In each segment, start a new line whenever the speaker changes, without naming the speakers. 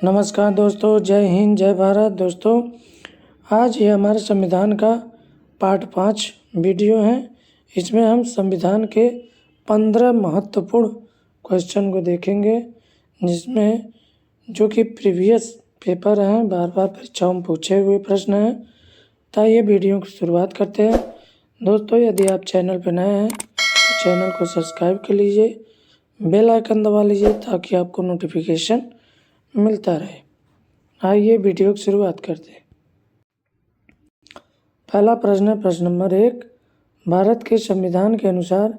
नमस्कार दोस्तों, जय हिंद, जय भारत। दोस्तों, आज ये हमारे संविधान का पार्ट 5 वीडियो है। इसमें हम संविधान के 15 महत्वपूर्ण क्वेश्चन को देखेंगे, जिसमें जो कि प्रीवियस पेपर हैं, बार बार परीक्षाओं में पूछे हुए प्रश्न हैं। तो ये वीडियो की शुरुआत करते हैं। दोस्तों, यदि आप चैनल पर नए हैं तो चैनल को सब्सक्राइब कर लीजिए, बेल आइकन दबा लीजिए ताकि आपको नोटिफिकेशन मिलता रहे। आइए वीडियो की शुरुआत करते हैं। पहला प्रश्न है, प्रश्न नंबर 1। भारत के संविधान के अनुसार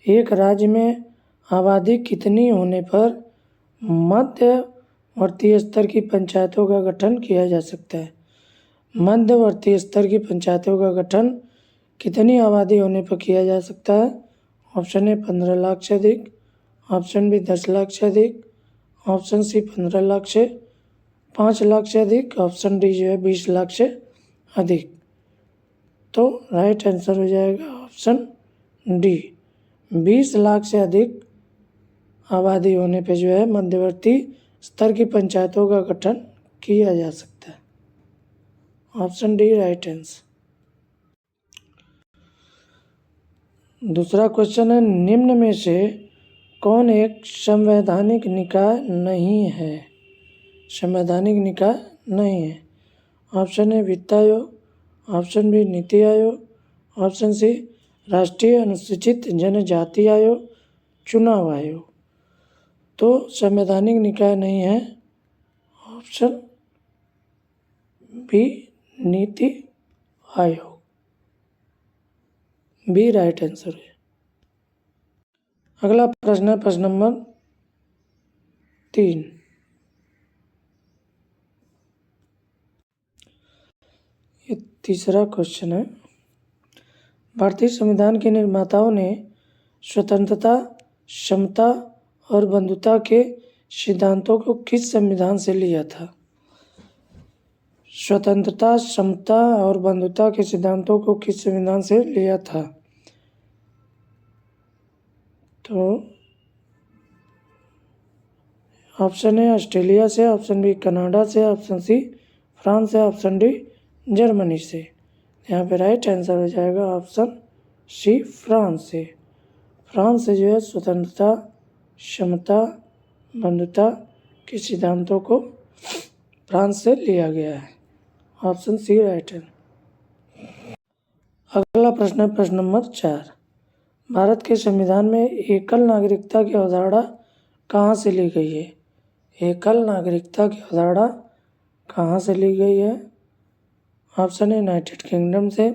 एक राज्य में आबादी कितनी होने पर मध्यवर्ती स्तर की पंचायतों का गठन किया जा सकता है? मध्यवर्ती स्तर की पंचायतों का गठन कितनी आबादी होने पर किया जा सकता है? ऑप्शन ए 15 लाख से अधिक, ऑप्शन बी 10 लाख से अधिक, ऑप्शन सी 15 लाख से 5 लाख से अधिक, ऑप्शन डी जो है 20 लाख से अधिक। तो राइट आंसर हो जाएगा ऑप्शन डी, 20 लाख से अधिक आबादी होने पे जो है मध्यवर्ती स्तर की पंचायतों का गठन किया जा सकता है। Option D right answer. दूसरा क्वेश्चन है, निम्न में से कौन एक संवैधानिक निकाय नहीं है? संवैधानिक निकाय नहीं है। ऑप्शन ए वित्त आयोग, option B NITI Aayog, option C राष्ट्रीय अनुसूचित जनजाति आयोग, चुनाव आयोग। तो संवैधानिक निकाय नहीं है, option B NITI Aayog, B right answer है। अगला प्रश्न है, प्रश्न नंबर 3। ये तीसरा क्वेश्चन है, भारतीय संविधान के निर्माताओं ने स्वतंत्रता, समता और बंधुता के सिद्धांतों को किस संविधान से लिया था? स्वतंत्रता, समता और बंधुता के सिद्धांतों को किस संविधान से लिया था? तो ऑप्शन ए ऑस्ट्रेलिया से, ऑप्शन बी कनाडा से, ऑप्शन सी फ्रांस से, ऑप्शन डी जर्मनी से। यहाँ पे राइट आंसर हो जाएगा ऑप्शन सी फ्रांस से। फ्रांस से जो है स्वतंत्रता, समता, बंधुता के सिद्धांतों को फ्रांस से लिया गया है। ऑप्शन सी राइट है। अगला प्रश्न है, प्रश्न नंबर 4। भारत के संविधान में एकल नागरिकता की अवधारणा कहाँ से ली गई है? एकल नागरिकता की अवधारणा कहाँ से ली गई है? ऑप्शन ए यूनाइटेड किंगडम से,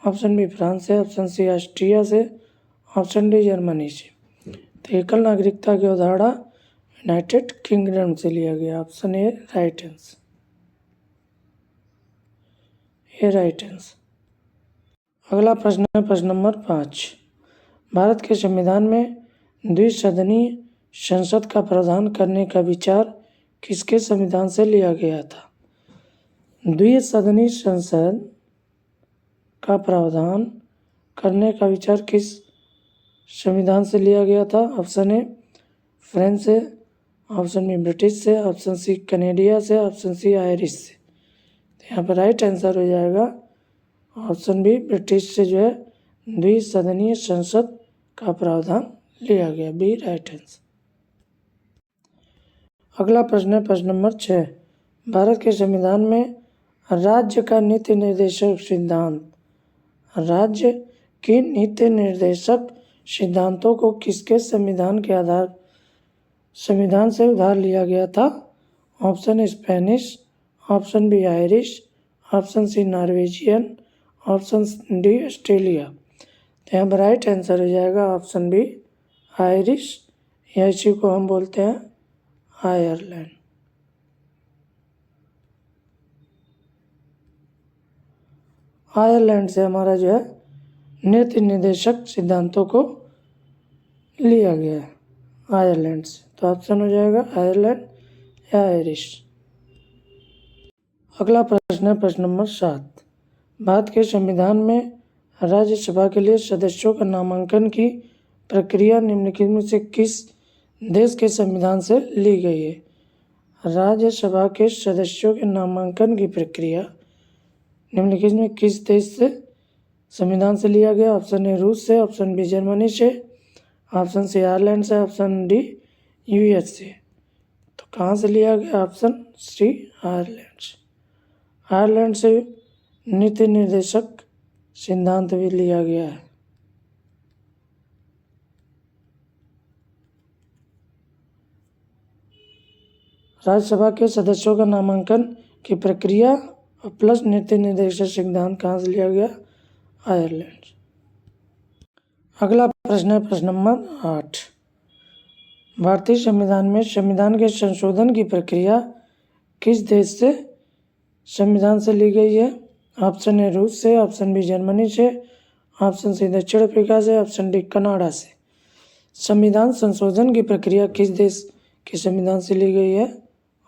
ऑप्शन बी फ्रांस से, ऑप्शन सी ऑस्ट्रिया से, ऑप्शन डी जर्मनी से। तो एकल नागरिकता की अवधारणा यूनाइटेड किंगडम से लिया गया। ऑप्शन ए राइट आंसर, ये राइट आंसर। अगला प्रश्न है, प्रश्न नंबर 5। भारत के संविधान में द्विसदनीय संसद का प्रावधान करने का विचार किसके संविधान से लिया गया था? द्विसदनीय संसद का प्रावधान करने का विचार किस संविधान से लिया गया था? ऑप्शन ए फ्रांस से, ऑप्शन बी ब्रिटिश से, ऑप्शन सी कनेडिया से, ऑप्शन सी आयरिश से। तो यहाँ पर राइट आंसर हो जाएगा ऑप्शन बी ब्रिटिश से जो है द्विसदनीय संसद का प्रावधान लिया गया, बी राइट आंसर। अगला प्रश्न है, प्रश्न नंबर 6। भारत के संविधान में राज्य का नीति निर्देशक सिद्धांत, राज्य की नीति निर्देशक सिद्धांतों को किसके संविधान से उधार लिया गया था? Option Spanish, option B Irish, option C Norwegian, option D Australia. तो यहाँ पर राइट आंसर हो जाएगा ऑप्शन बी आयरिश, या इसी को हम बोलते हैं आयरलैंड। आयरलैंड से हमारा जो है नीति निर्देशक सिद्धांतों को लिया गया है, आयरलैंड से। तो ऑप्शन हो जाएगा आयरलैंड या आयरिश। अगला प्रश्न है, प्रश्न नंबर 7। भारत के संविधान में राज्यसभा के लिए सदस्यों का नामांकन की प्रक्रिया निम्नलिखित में से किस देश के संविधान से ली गई है? राज्यसभा के सदस्यों के नामांकन की प्रक्रिया निम्नलिखित में किस देश से संविधान से लिया गया? ऑप्शन ए रूस से, ऑप्शन बी जर्मनी से, ऑप्शन सी आयरलैंड से, ऑप्शन डी यूएस से। तो कहाँ से लिया गया? ऑप्शन सी आयरलैंड से। आयरलैंड से नीति निर्देशक सिद्धांत भी लिया गया है। राज्यसभा के सदस्यों का नामांकन की प्रक्रिया प्लस नीति निर्देशक सिद्धांत कहाँ से लिया गया? आयरलैंड। अगला प्रश्न है प्रश्न नंबर 8। भारतीय संविधान में संविधान के संशोधन की प्रक्रिया किस देश से संविधान से ली गई है? ऑप्शन ए रूस से, ऑप्शन बी जर्मनी से, ऑप्शन सी दक्षिण अफ्रीका से, ऑप्शन डी कनाडा से। संविधान संशोधन की प्रक्रिया किस देश के संविधान से ली गई है?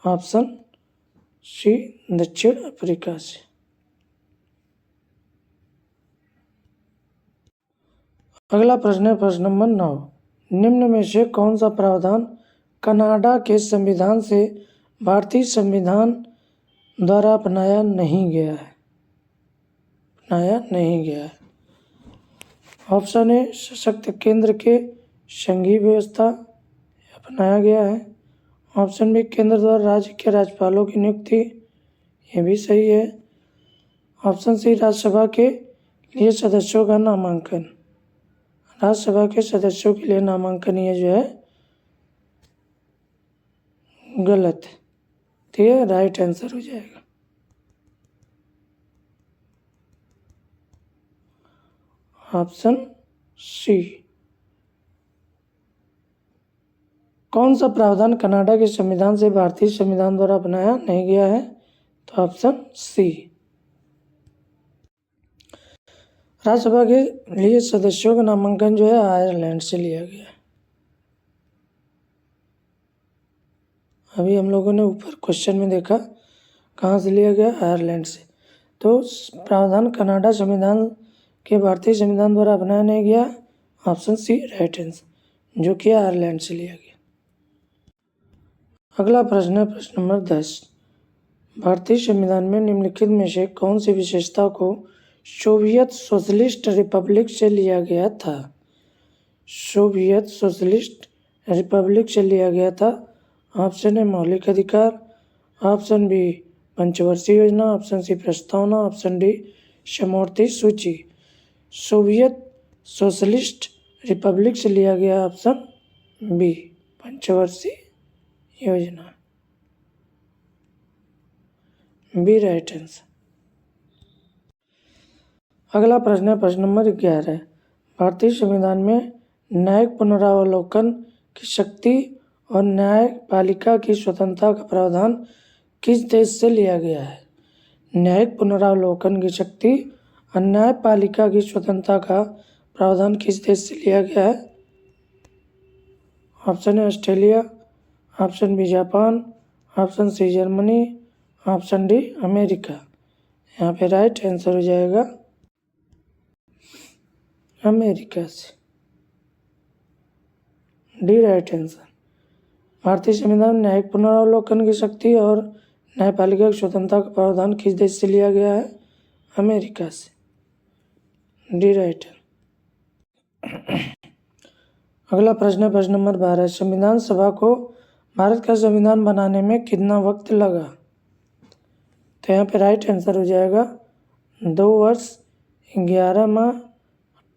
ऑप्शन सी दक्षिण अफ्रीका से। अगला प्रश्न है प्रश्न नंबर 9। निम्न में से कौन सा प्रावधान कनाडा के संविधान से भारतीय संविधान द्वारा अपनाया नहीं गया है? ऑप्शन ए सशक्त केंद्र के संघीय व्यवस्था अपनाया गया है। ऑप्शन बी केंद्र द्वारा राज्य के राज्यपालों की नियुक्ति, ये भी सही है। ऑप्शन सी राज्यसभा के लिए सदस्यों का नामांकन। राज्यसभा के सदस्यों के लिए नामांकन ये जो है गलत है, ठीक है, राइट आंसर हो जाएगा। Option C. कौन सा प्रावधान कनाडा के संविधान से भारतीय संविधान द्वारा अपनाया नहीं गया है? तो ऑप्शन सी। राज्यसभा के लिए सदस्यों का नामांकन जो है आयरलैंड से लिया गया। अभी हम लोगों ने ऊपर क्वेश्चन में देखा कहाँ से लिया गया? आयरलैंड से। तो प्रावधान कनाडा संविधान के भारतीय संविधान द्वारा अपनाया नहीं गया, ऑप्शन सी राइट आंसर, जो कि आयरलैंड से लिया गया। अगला प्रश्न है प्रश्न नंबर 10। भारतीय संविधान में निम्नलिखित में से कौन सी विशेषता को सोवियत सोशलिस्ट रिपब्लिक से लिया गया था? सोवियत सोशलिस्ट रिपब्लिक से लिया गया था। ऑप्शन ए मौलिक अधिकार, ऑप्शन बी पंचवर्षीय योजना, ऑप्शन सी प्रस्तावना, ऑप्शन डी समवर्ती सूची। सोवियत सोशलिस्ट रिपब्लिक से लिया गया ऑप्शन बी पंचवर्षीय योजना, बी राइट आंसर। अगला प्रश्न है प्रश्न नंबर 11। भारतीय संविधान में न्यायिक पुनरावलोकन की शक्ति और न्यायपालिका की स्वतंत्रता का प्रावधान किस देश से लिया गया है? न्यायिक पुनरावलोकन की शक्ति और न्यायपालिका की स्वतंत्रता का प्रावधान किस देश से लिया गया है? Option A Australia, option B Japan, option C Germany, option D America. यहाँ पे राइट आंसर हो जाएगा अमेरिका से, डी राइट आंसर। भारतीय संविधान में न्यायिक पुनरावलोकन की शक्ति और न्यायपालिका की स्वतंत्रता का प्रावधान किस देश से लिया गया है? अमेरिका से, डी राइट। अगला प्रश्न है प्रश्न नंबर 12। संविधान सभा को भारत का संविधान बनाने में कितना वक्त लगा? तो यहाँ पे राइट आंसर हो जाएगा 2 वर्ष 11 माह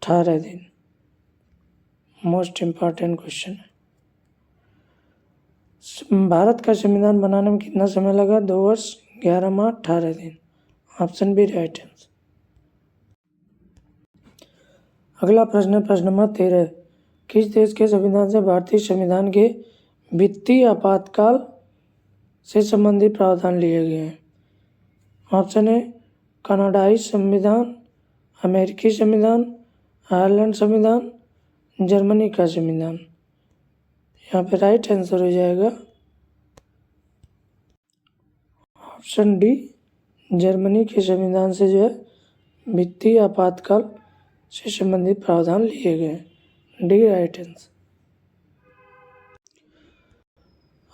18 दिन। मोस्ट इम्पॉर्टेंट क्वेश्चन है। भारत का संविधान बनाने में कितना समय लगा? 2 वर्ष 11 माह 18 दिन। Option B right answer. अगला प्रश्न है प्रश्न नंबर 13। किस देश के संविधान से भारतीय संविधान के वित्तीय आपातकाल से संबंधित प्रावधान लिए गए हैं? ऑप्शन ए कनाडाई संविधान, अमेरिकी संविधान, आयरलैंड संविधान, जर्मनी का संविधान। यहाँ पे राइट आंसर हो जाएगा ऑप्शन डी, जर्मनी के संविधान से जो है वित्तीय आपातकाल से संबंधित प्रावधान लिए गए, डी राइट आंसर।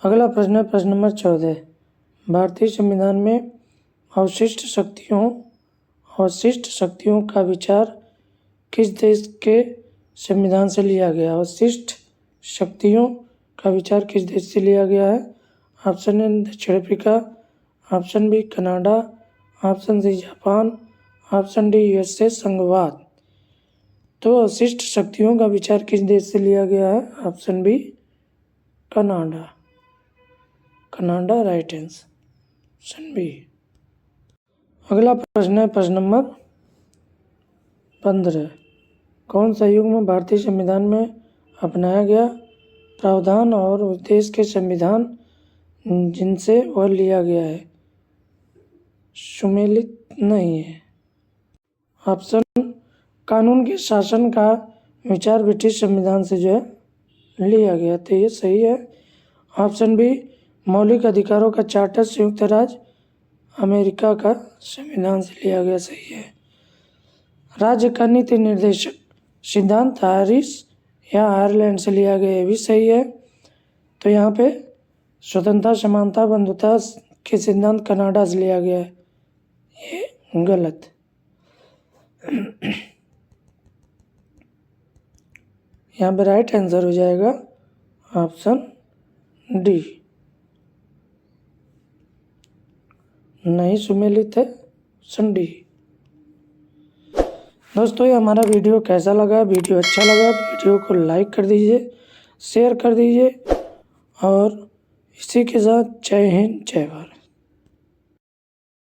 अगला प्रश्न है प्रश्न नंबर 14। भारतीय संविधान में अवशिष्ट शक्तियों का विचार किस देश के संविधान से लिया गया? अवशिष्ट शक्तियों का विचार किस देश से लिया गया है? ऑप्शन ए दक्षिण Africa, option B Canada, option C Japan, option D USA संघवाद। तो अवशिष्ट शक्तियों का विचार किस देश से लिया गया है? Option B Canada. Canada right answer, option B. अगला प्रश्न है प्रश्न नंबर 15। कौन सा युग्म भारतीय संविधान में अपनाया गया प्रावधान और उस देश के संविधान जिनसे वह लिया गया है सुमेलित नहीं है? ऑप्शन कानून के शासन का विचार ब्रिटिश संविधान से जो है लिया गया, तो ये सही है। ऑप्शन बी मौलिक अधिकारों का चार्टर संयुक्त राज्य अमेरिका का संविधान से लिया गया, सही है। राज्य का नीति निर्देशक सिद्धांत आयरिश या आयरलैंड से लिया गया, ये भी सही है। तो यहाँ पे स्वतंत्रता, समानता, बंधुता के सिद्धांत कनाडा से लिया गया है, ये गलत। यहाँ पे राइट आंसर हो जाएगा ऑप्शन डी, नहीं सुमेलित है, ऑप्शन डी। दोस्तों ये हमारा वीडियो कैसा लगा? वीडियो अच्छा लगा वीडियो को लाइक कर दीजिए, शेयर कर दीजिए और इसी के साथ जय हिंद जय भारत।